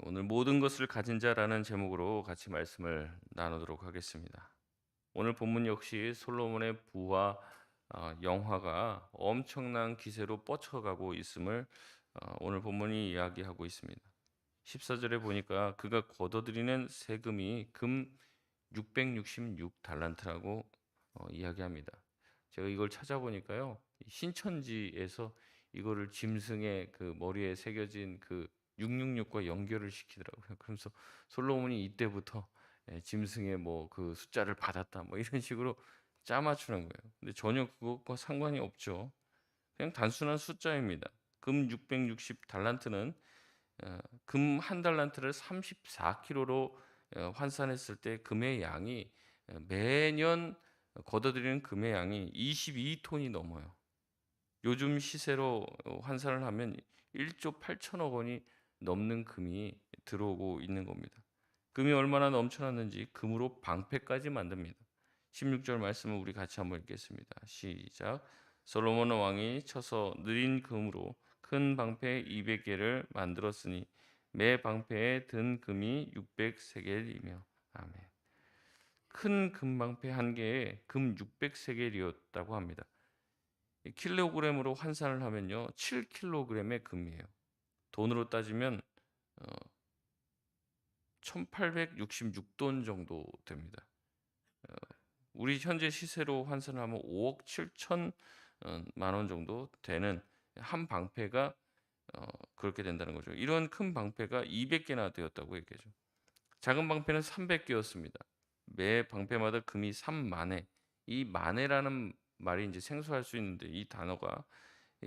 오늘 모든 것을 가진 자라는 제목으로 같이 말씀을 나누도록 하겠습니다. 오늘 본문 역시 솔로몬의 부와 영화가 엄청난 기세로 뻗쳐가고 있음을 오늘 본문이 이야기하고 있습니다. 14절에 보니까 그가 거둬들이는 세금이 금 666달란트라고 이야기합니다. 제가 이걸 찾아보니까요. 신천지에서 이거를 짐승의 그 머리에 새겨진 그 666과 연결을 시키더라고요. 그러면서 솔로몬이 이때부터 짐승의 뭐 그 숫자를 받았다 뭐 이런 식으로 짜 맞추는 거예요. 근데 전혀 그것과 상관이 없죠. 그냥 단순한 숫자입니다. 금 660 달란트는 금 한 달란트를 34kg로 환산했을 때 금의 양이 매년 걷어들이는 금의 양이 22톤이 넘어요. 요즘 시세로 환산을 하면 1조 8천억 원이 넘는 금이 들어오고 있는 겁니다. 금이 얼마나 넘쳐났는지 금으로 방패까지 만듭니다. 16절 말씀을 우리 같이 한번 읽겠습니다. 시작. 솔로몬 왕이 쳐서 느린 금으로 큰 방패 200개를 만들었으니 매 방패에 든 금이 600세겔이며 아멘. 큰 금방패 한 개에 금 600세겔이었다고 합니다. 킬로그램으로 환산을 하면요. 7kg의 금이에요. 돈으로 따지면 어 1866돈 정도 됩니다. 어 우리 현재 시세로 환산을 하면 5억 7천 만원 정도 되는 한 방패가 그렇게 된다는 거죠. 이런 큰 방패가 200개나 되었다고 얘기하죠. 작은 방패는 300개였습니다. 매 방패마다 금이 3만회. 이 만회라는 말이 인제 생소할 수 있는데 이 단어가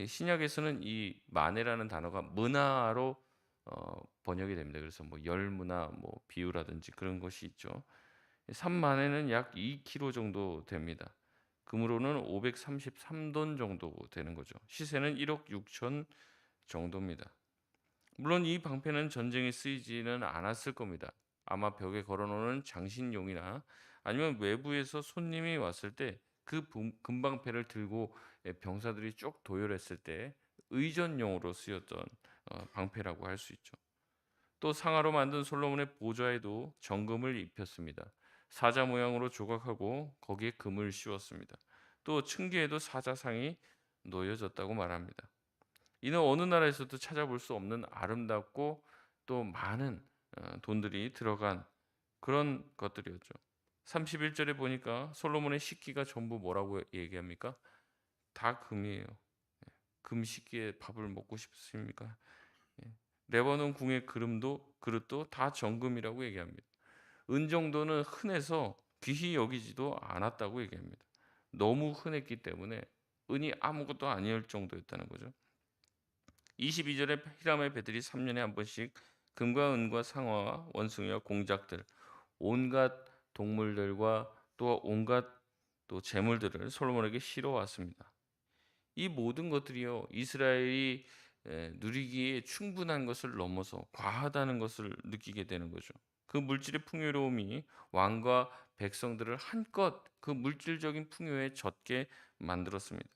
신약에서는 이 만회라는 단어가 문화로 번역이 됩니다. 그래서 뭐 열문화 뭐 비유라든지 그런 것이 있죠. 3만회는 약 2kg 정도 됩니다. 금으로는 533돈 정도 되는 거죠. 시세는 1억 6천 정도입니다. 물론 이 방패는 전쟁에 쓰이지는 않았을 겁니다. 아마 벽에 걸어 놓는 장신용이나 아니면 외부에서 손님이 왔을 때 그 금방패를 들고 병사들이 쭉 도열했을 때 의전용으로 쓰였던 방패라고 할 수 있죠. 또 상아로 만든 솔로몬의 보좌에도 정금을 입혔습니다. 사자 모양으로 조각하고 거기에 금을 씌웠습니다. 또 층계에도 사자상이 놓여졌다고 말합니다. 이는 어느 나라에서도 찾아볼 수 없는 아름답고 또 많은 돈들이 들어간 그런 것들이었죠. 31절에 보니까 솔로몬의 식기가 전부 뭐라고 얘기합니까? 다 금이에요. 금 식기에 밥을 먹고 싶습니까? 예. 레바논 궁의 그릇도 다 정금이라고 얘기합니다. 은 정도는 흔해서 귀히 여기지도 않았다고 얘기합니다. 너무 흔했기 때문에 은이 아무것도 아니할 정도였다는 거죠. 22절에 히람의 배들이 3년에 한 번씩 금과 은과 상어와 원숭이와 공작들 온갖 동물들과 또 온갖 또 재물들을 솔로몬에게 실어왔습니다. 이 모든 것들이요 이스라엘이 누리기에 충분한 것을 넘어서 과하다는 것을 느끼게 되는 거죠. 그 물질의 풍요로움이 왕과 백성들을 한껏 그 물질적인 풍요에 젖게 만들었습니다.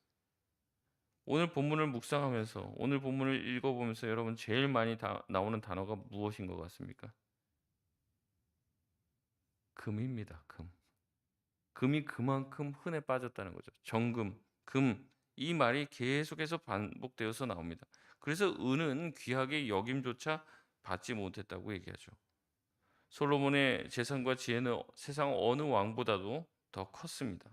오늘 본문을 묵상하면서 오늘 본문을 읽어보면서 여러분 제일 많이 나오는 단어가 무엇인 것 같습니까? 금입니다. 금. 금이 그만큼 흔해 빠졌다는 거죠. 정금, 금 이 말이 계속해서 반복되어서 나옵니다. 그래서 은은 귀하게 여김조차 받지 못했다고 얘기하죠. 솔로몬의 재산과 지혜는 세상 어느 왕보다도 더 컸습니다.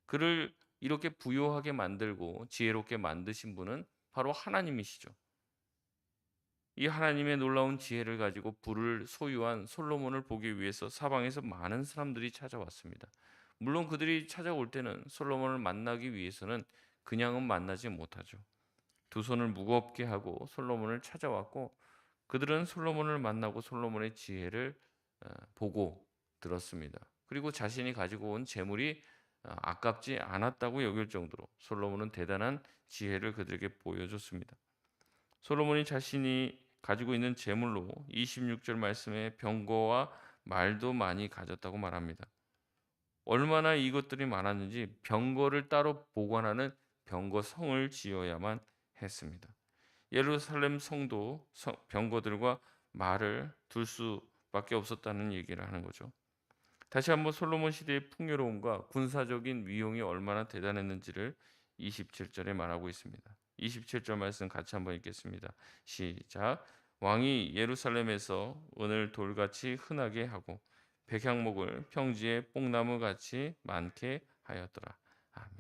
그를 이렇게 부유하게 만들고 지혜롭게 만드신 분은 바로 하나님이시죠. 이 하나님의 놀라운 지혜를 가지고 불을 소유한 솔로몬을 보기 위해서 사방에서 많은 사람들이 찾아왔습니다. 물론 그들이 찾아올 때는 솔로몬을 만나기 위해서는 그냥은 만나지 못하죠. 두 손을 무겁게 하고 솔로몬을 찾아왔고 그들은 솔로몬을 만나고 솔로몬의 지혜를 보고 들었습니다. 그리고 자신이 가지고 온 재물이 아깝지 않았다고 여길 정도로 솔로몬은 대단한 지혜를 그들에게 보여줬습니다. 솔로몬이 자신이 가지고 있는 재물로 26절 말씀에 병거와 말도 많이 가졌다고 말합니다. 얼마나 이것들이 많았는지 병거를 따로 보관하는 병거성을 지어야만 했습니다. 예루살렘 성도 병거들과 말을 둘 수밖에 없었다는 얘기를 하는 거죠. 다시 한번 솔로몬 시대의 풍요로움과 군사적인 위용이 얼마나 대단했는지를 27절에 말하고 있습니다. 27절 말씀 같이 한번 읽겠습니다. 시작. 왕이 예루살렘에서 은을 돌같이 흔하게 하고 백향목을 평지에 뽕나무같이 많게 하였더라. 아멘.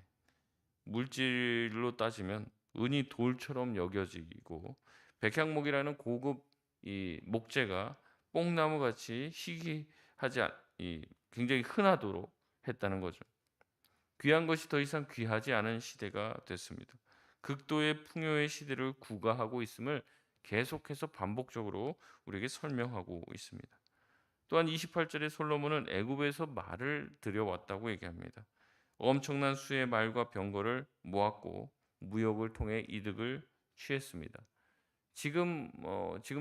물질로 따지면 은이 돌처럼 여겨지고 백향목이라는 고급 이 목재가 뽕나무같이 희귀하지 이 굉장히 흔하도록 했다는 거죠. 귀한 것이 더 이상 귀하지 않은 시대가 됐습니다. 극도의 풍요의 시대를 구가하고 있음을 계속해서 반복적으로 우리에게 설명하고 있습니다. 또한 28절에 솔로몬은 애굽에서 말을 들여왔다고 얘기합니다. 엄청난 수의 말과 병거를 모았고 무역을 통해 이득을 취했습니다. 지금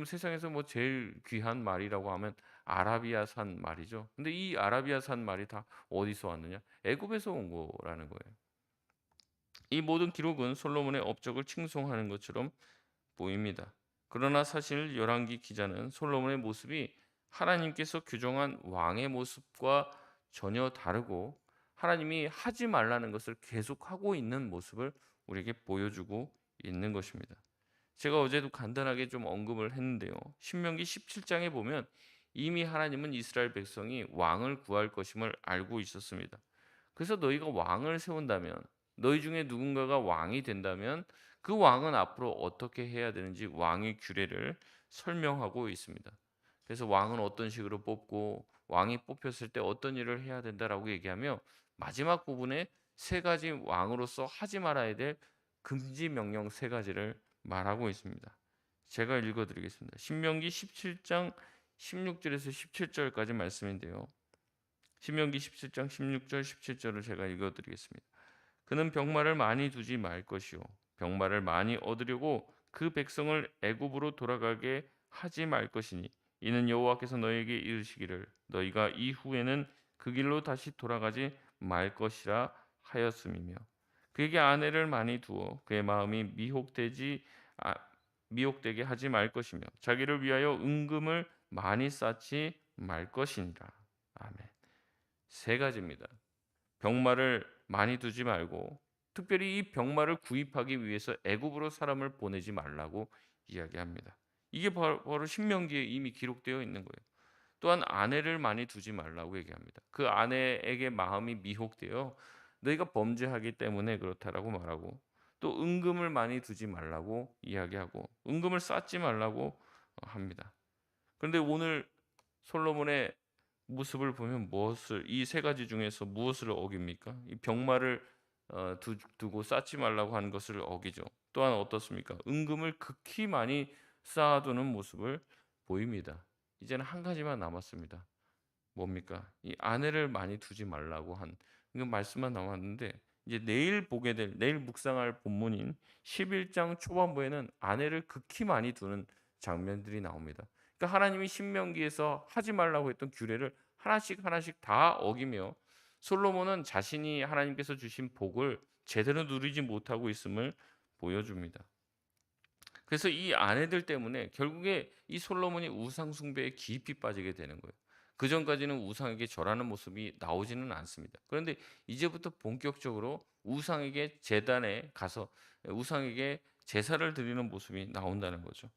세상에서 뭐 제일 귀한 말이라고 하면 아라비아산 말이죠. 근데 이 아라비아산 말이 다 어디서 왔느냐? 애굽에서 온 거라는 거예요. 이 모든 기록은 솔로몬의 업적을 칭송하는 것처럼 보입니다. 그러나 사실 열왕기 기자는 솔로몬의 모습이 하나님께서 규정한 왕의 모습과 전혀 다르고 하나님이 하지 말라는 것을 계속하고 있는 모습을 우리에게 보여주고 있는 것입니다. 제가 어제도 간단하게 좀 언급을 했는데요. 신명기 17장에 보면 이미 하나님은 이스라엘 백성이 왕을 구할 것임을 알고 있었습니다. 그래서 너희가 왕을 세운다면 너희 중에 누군가가 왕이 된다면 그 왕은 앞으로 어떻게 해야 되는지 왕의 규례를 설명하고 있습니다. 그래서 왕은 어떤 식으로 뽑고 왕이 뽑혔을 때 어떤 일을 해야 된다라고 얘기하며 마지막 부분에 세 가지 왕으로서 하지 말아야 될 금지 명령 세 가지를 말하고 있습니다. 제가 읽어 드리겠습니다. 신명기 17장 16절에서 17절까지 말씀인데요. 신명기 17장 16절 17절을 제가 읽어 드리겠습니다. 그는 병마를 많이 두지 말 것이요 병마를 많이 얻으려고 그 백성을 애굽으로 돌아가게 하지 말 것이니 이는 여호와께서 너희에게 이르시기를 너희가 이후에는 그 길로 다시 돌아가지 말 것이라 하였음이며 그에게 아내를 많이 두어 그의 마음이 아, 미혹되게 하지 말 것이며 자기를 위하여 은금을 많이 쌓지 말 것이니라. 아멘. 세 가지입니다. 병마를 많이 두지 말고 특별히 이 병마를 구입하기 위해서 애굽으로 사람을 보내지 말라고 이야기합니다. 이게 바로 신명기에 이미 기록되어 있는 거예요. 또한 아내를 많이 두지 말라고 얘기합니다. 그 아내에게 마음이 미혹되어 너희가 범죄하기 때문에 그렇다라고 말하고 또 은금을 많이 두지 말라고 이야기하고 은금을 쌓지 말라고 합니다. 그런데 오늘 솔로몬의 모습을 보면 무엇을 이 세 가지 중에서 무엇을 어깁니까? 이 병마를 두고 쌓지 말라고 하는 것을 어기죠. 또한 어떻습니까? 은금을 극히 많이 쌓아두는 모습을 보입니다. 이제는 한 가지만 남았습니다. 뭡니까? 이 아내를 많이 두지 말라고 한 그 말씀만 남았는데 이제 내일 묵상할 본문인 11장 초반부에는 아내를 극히 많이 두는 장면들이 나옵니다. 그러니까 하나님이 신명기에서 하지 말라고 했던 규례를 하나씩 하나씩 다 어기며 솔로몬은 자신이 하나님께서 주신 복을 제대로 누리지 못하고 있음을 보여줍니다. 그래서 이 아내들 때문에 결국에 이 솔로몬이 우상 숭배에 깊이 빠지게 되는 거예요. 그 전까지는 우상에게 절하는 모습이 나오지는 않습니다. 그런데 이제부터 본격적으로 우상에게 제단에 가서 우상에게 제사를 드리는 모습이 나온다는 거죠.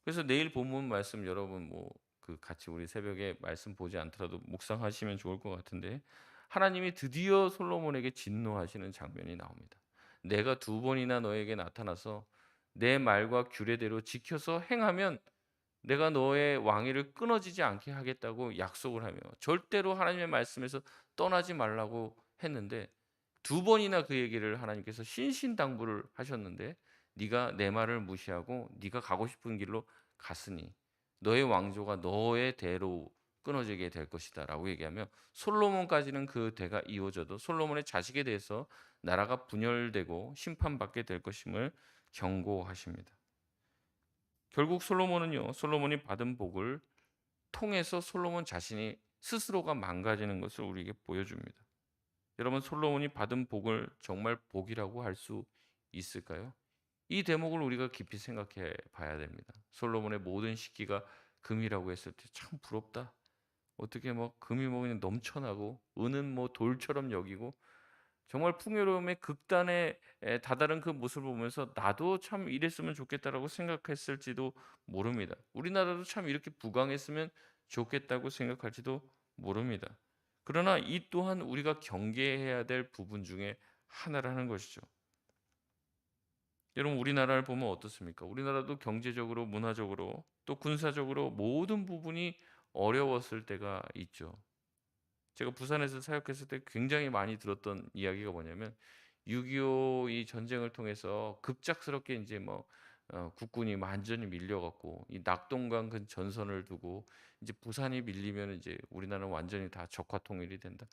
그래서 내일 본문 말씀 여러분 뭐 그 같이 우리 새벽에 말씀 보지 않더라도 묵상하시면 좋을 것 같은데 하나님이 드디어 솔로몬에게 진노하시는 장면이 나옵니다. 내가 두 번이나 너에게 나타나서 내 말과 규례대로 지켜서 행하면 내가 너의 왕위를 끊어지지 않게 하겠다고 약속을 하며 절대로 하나님의 말씀에서 떠나지 말라고 했는데 두 번이나 그 얘기를 하나님께서 신신당부를 하셨는데 네가 내 말을 무시하고 네가 가고 싶은 길로 갔으니 너의 왕조가 너의 대로 끊어지게 될 것이다라고 얘기하며 솔로몬까지는 그 대가 이어져도 솔로몬의 자식에 대해서 나라가 분열되고 심판받게 될 것임을 경고하십니다. 결국 솔로몬이 받은 복을 통해서 솔로몬 자신이 스스로가 망가지는 것을 우리에게 보여줍니다. 여러분 솔로몬이 받은 복을 정말 복이라고 할 수 있을까요? 이 대목을 우리가 깊이 생각해 봐야 됩니다. 솔로몬의 모든 시기가 금이라고 했을 때 참 부럽다. 어떻게 뭐 금이 뭐 그냥 넘쳐나고 은은 뭐 돌처럼 여기고 정말 풍요로움의 극단에 다다른 그 모습을 보면서 '나도 참 이랬으면 좋겠다.'라고 생각했을지도 모릅니다. '우리나라도 참 이렇게 부강했으면 좋겠다.'고 생각할지도 모릅니다. 그러나 이 또한 우리가 경계해야 될 부분 중에 하나라는 것이죠. 여러분 우리나라를 보면 어떻습니까? 우리나라도 경제적으로 문화적으로 또 군사적으로 모든 부분이 어려웠을 때가 있죠. 제가 부산에서 사역했을 때 굉장히 많이 들었던 이야기가 뭐냐면 6.25 이 전쟁을 통해서 급작스럽게 인제 뭐 국군이 완전히 밀려 갖고 이 낙동강 근 전선을 두고 이제 부산이 밀리면은 이제 우리나라는 완전히 다 적화 통일이 된다.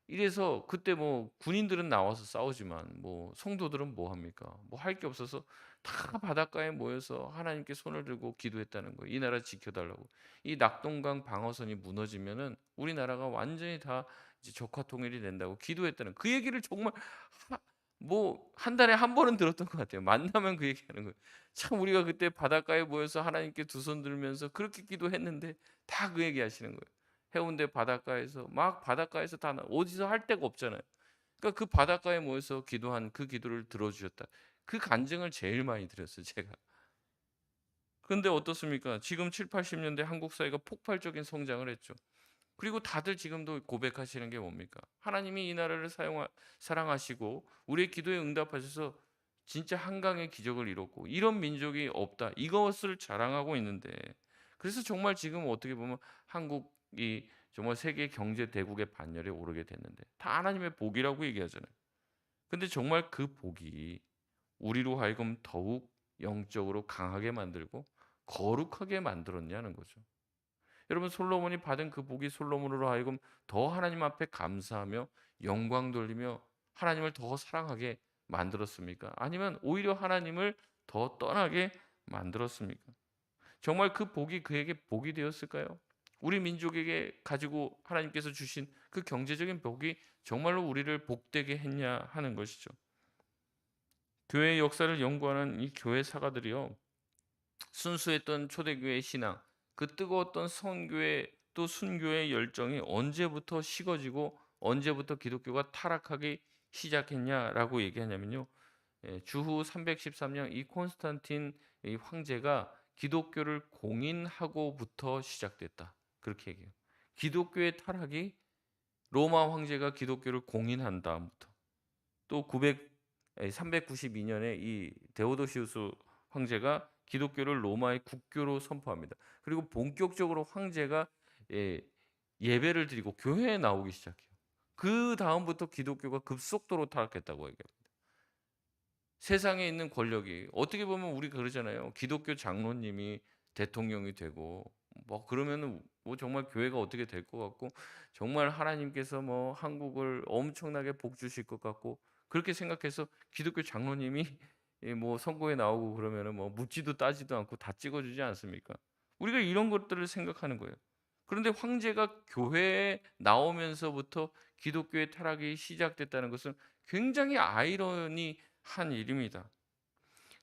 이래서 그때 뭐 군인들은 나와서 싸우지만 뭐 성도들은 뭐 합니까? 뭐 할 게 없어서 다 바닷가에 모여서 하나님께 손을 들고 기도했다는 거예요. 이 나라 지켜 달라고. 이 낙동강 방어선이 무너지면은 우리나라가 완전히 다 이제 적화 통일이 된다고 기도했다는 그 얘기를 정말 하 뭐 한 달에 한 번은 들었던 것 같아요. 만나면 그 얘기하는 거예요. 참 우리가 그때 바닷가에 모여서 하나님께 두 손 들면서 그렇게 기도했는데 다 그 얘기하시는 거예요. 해운대 바닷가에서 막 바닷가에서 다 어디서 할 데가 없잖아요. 그러니까 그 바닷가에 모여서 기도한 그 기도를 들어주셨다. 그 간증을 제일 많이 들었어요, 제가. 그런데 어떻습니까? 지금 7-80년대 한국 사회가 폭발적인 성장을 했죠. 그리고 다들 지금도 고백하시는 게 뭡니까? 하나님이 이 나라를 사랑하시고 우리의 기도에 응답하셔서 진짜 한강의 기적을 이뤘고 이런 민족이 없다. 이것을 자랑하고 있는데 그래서 정말 지금 어떻게 보면 한국이 정말 세계 경제 대국의 반열에 오르게 됐는데 다 하나님의 복이라고 얘기하잖아요. 근데 정말 그 복이 우리로 하여금 더욱 영적으로 강하게 만들고 거룩하게 만들었냐는 거죠. 여러분 솔로몬이 받은 그 복이 솔로몬으로 하여금 더 하나님 앞에 감사하며 영광 돌리며 하나님을 더 사랑하게 만들었습니까? 아니면 오히려 하나님을 더 떠나게 만들었습니까? 정말 그 복이 그에게 복이 되었을까요? 우리 민족에게 가지고 하나님께서 주신 그 경제적인 복이 정말로 우리를 복되게 했냐 하는 것이죠. 교회의 역사를 연구하는 이 교회 사가들이요. 순수했던 초대교회 신앙, 그 뜨거웠던 선교회 또 순교의 열정이 언제부터 식어지고 언제부터 기독교가 타락하기 시작했냐라고 얘기하냐면요. 주후 313년 이 콘스탄틴 이 황제가 기독교를 공인하고부터 시작됐다. 그렇게 얘기해요. 기독교의 타락이 로마 황제가 기독교를 공인한 다음부터 또 392년에 이 데오도시우스 황제가 기독교를 로마의 국교로 선포합니다. 그리고 본격적으로 황제가 예 예배를 드리고 교회에 나오기 시작해요. 그다음부터 기독교가 급속도로 타락했다고 얘기합니다. 세상에 있는 권력이 어떻게 보면 우리가 그러잖아요. 기독교 장로님이 대통령이 되고 뭐 그러면은 뭐 정말 교회가 어떻게 될 것 같고 정말 하나님께서 뭐 한국을 엄청나게 복 주실 것 같고 그렇게 생각해서 기독교 장로님이 뭐 선거에 나오고 그러면은 뭐 묻지도 따지도 않고 다 찍어 주지 않습니까? 우리가 이런 것들을 생각하는 거예요. 그런데 황제가 교회에 나오면서부터 기독교의 타락이 시작됐다는 것은 굉장히 아이러니한 일입니다.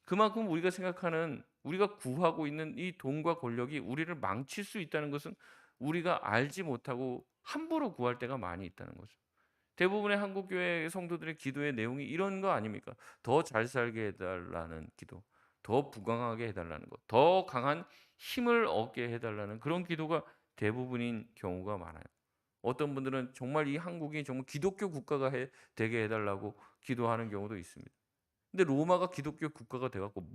그만큼 우리가 생각하는 우리가 구하고 있는 이 돈과 권력이 우리를 망칠 수 있다는 것은 우리가 알지 못하고 함부로 구할 때가 많이 있다는 거죠. 대부분의 한국 교회 성도들의 기도의 내용이 이런 거 아닙니까? 더 잘 살게 해 달라는 기도. 더 부강하게 해 달라는 것. 더 강한 힘을 얻게 해 달라는 그런 기도가 대부분인 경우가 많아요. 어떤 분들은 정말 이 한국이 정말 기독교 국가가 되게 해 달라고 기도하는 경우도 있습니다. 근데 로마가 기독교 국가가 돼 갖고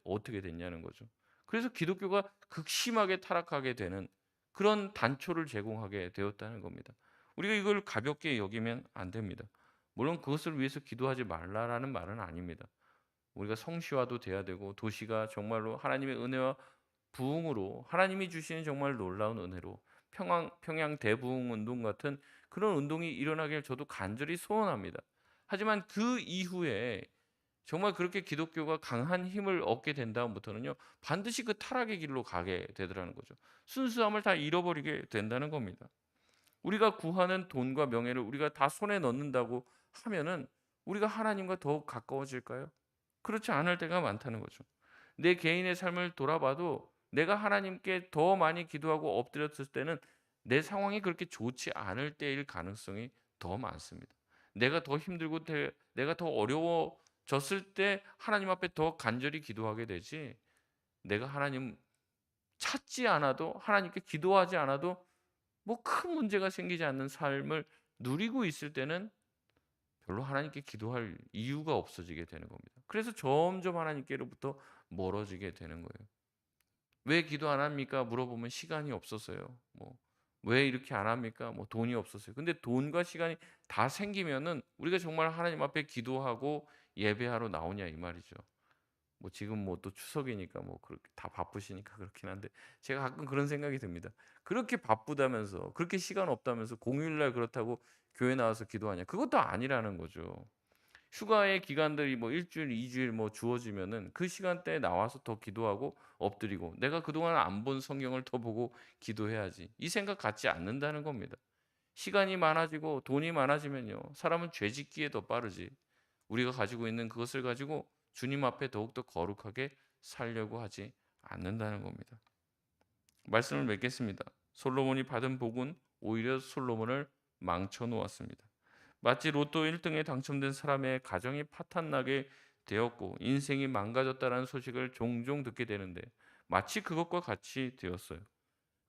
어떻게 됐냐는 거죠. 그래서 기독교가 극심하게 타락하게 되는 그런 단초를 제공하게 되었다는 겁니다. 우리가 이걸 가볍게 여기면 안 됩니다. 물론 그것을 위해서 기도하지 말라라는 말은 아닙니다. 우리가 성시화도 돼야 되고 도시가 정말로 하나님의 은혜와 부흥으로 하나님이 주시는 정말 놀라운 은혜로 평양 대부흥 운동 같은 그런 운동이 일어나길 저도 간절히 소원합니다. 하지만 그 이후에 정말 그렇게 기독교가 강한 힘을 얻게 된 다음부터는요. 반드시 그 타락의 길로 가게 되더라는 거죠. 순수함을 다 잃어버리게 된다는 겁니다. 우리가 구하는 돈과 명예를 우리가 다 손에 넣는다고 하면은 우리가 하나님과 더욱 가까워질까요? 그렇지 않을 때가 많다는 거죠. 내 개인의 삶을 돌아봐도 내가 하나님께 더 많이 기도하고 엎드렸을 때는 내 상황이 그렇게 좋지 않을 때일 가능성이 더 많습니다. 내가 더 힘들고 내가 더 어려워졌을 때 하나님 앞에 더 간절히 기도하게 되지, 내가 하나님 찾지 않아도, 하나님께 기도하지 않아도 뭐 큰 문제가 생기지 않는 삶을 누리고 있을 때는 별로 하나님께 기도할 이유가 없어지게 되는 겁니다. 그래서 점점 하나님께로부터 멀어지게 되는 거예요. "왜 기도 안 합니까?" 물어보면 "시간이 없어서요." 뭐 "왜 이렇게 안 합니까?" 뭐 "돈이 없어서요." 근데 돈과 시간이 다 생기면은 우리가 정말 하나님 앞에 기도하고 예배하러 나오냐 이 말이죠. 뭐 지금 뭐 또 추석이니까 뭐 그렇게 다 바쁘시니까 그렇긴 한데, 제가 가끔 그런 생각이 듭니다. 그렇게 바쁘다면서, 그렇게 시간 없다면서 공휴일 날 그렇다고 교회 나와서 기도하냐? 그것도 아니라는 거죠. 휴가의 기간들이 뭐 일 주일, 2 주일 뭐 주어지면은 그 시간대에 나와서 더 기도하고 엎드리고 '내가 그동안 안 본 성경을 더 보고 기도해야지.' 이 생각 갖지 않는다는 겁니다. 시간이 많아지고 돈이 많아지면요, 사람은 죄 짓기에 더 빠르지, 우리가 가지고 있는 그것을 가지고 주님 앞에 더욱더 거룩하게 살려고 하지 않는다는 겁니다. 말씀을 맺겠습니다. 솔로몬이 받은 복은 오히려 솔로몬을 망쳐 놓았습니다. 마치 로또 1등에 당첨된 사람의 가정이 파탄나게 되었고 인생이 망가졌다는 소식을 종종 듣게 되는데, 마치 그것과 같이 되었어요.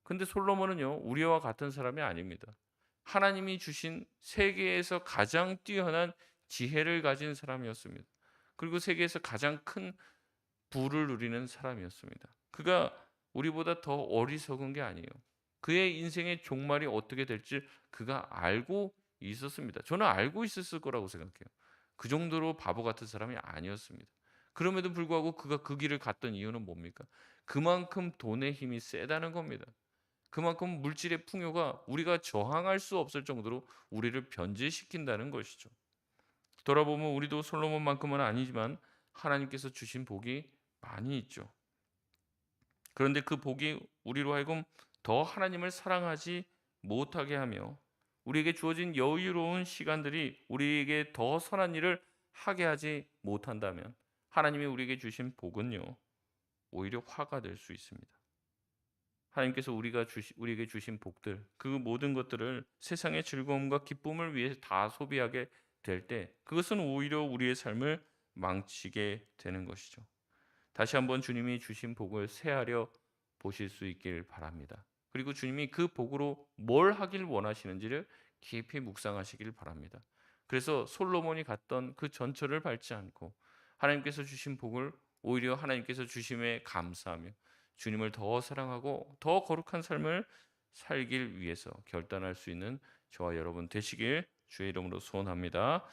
근데 솔로몬은요, 우리와 같은 사람이 아닙니다. 하나님이 주신 세계에서 가장 뛰어난 지혜를 가진 사람이었습니다. 그리고 세계에서 가장 큰 부를 누리는 사람이었습니다. 그가 우리보다 더 어리석은 게 아니에요. 그의 인생의 종말이 어떻게 될지 그가 알고 있었습니다. 저는 알고 있었을 거라고 생각해요. 그 정도로 바보 같은 사람이 아니었습니다. 그럼에도 불구하고 그가 그 길을 갔던 이유는 뭡니까? 그만큼 돈의 힘이 세다는 겁니다. 그만큼 물질의 풍요가 우리가 저항할 수 없을 정도로 우리를 변제시킨다는 것이죠. 돌아보면 우리도 솔로몬만큼은 아니지만 하나님께서 주신 복이 많이 있죠. 그런데 그 복이 우리로 하여금 더 하나님을 사랑하지 못하게 하며 우리에게 주어진 여유로운 시간들이 우리에게 더 선한 일을 하게 하지 못한다면, 하나님이 우리에게 주신 복은요, 오히려 화가 될 수 있습니다. 하나님께서 우리에게 주신 복들, 그 모든 것들을 세상의 즐거움과 기쁨을 위해 다 소비하게 될 때 그것은 오히려 우리의 삶을 망치게 되는 것이죠. 다시 한번 주님이 주신 복을 새하려 보실 수 있길 바랍니다. 그리고 주님이 그 복으로 뭘 하길 원하시는지를 깊이 묵상하시길 바랍니다. 그래서 솔로몬이 갔던 그 전철을 밟지 않고 하나님께서 주신 복을 오히려 하나님께서 주심에 감사하며 주님을 더 사랑하고 더 거룩한 삶을 살길 위해서 결단할 수 있는 저와 여러분 되시길 주의 이름으로 소원합니다.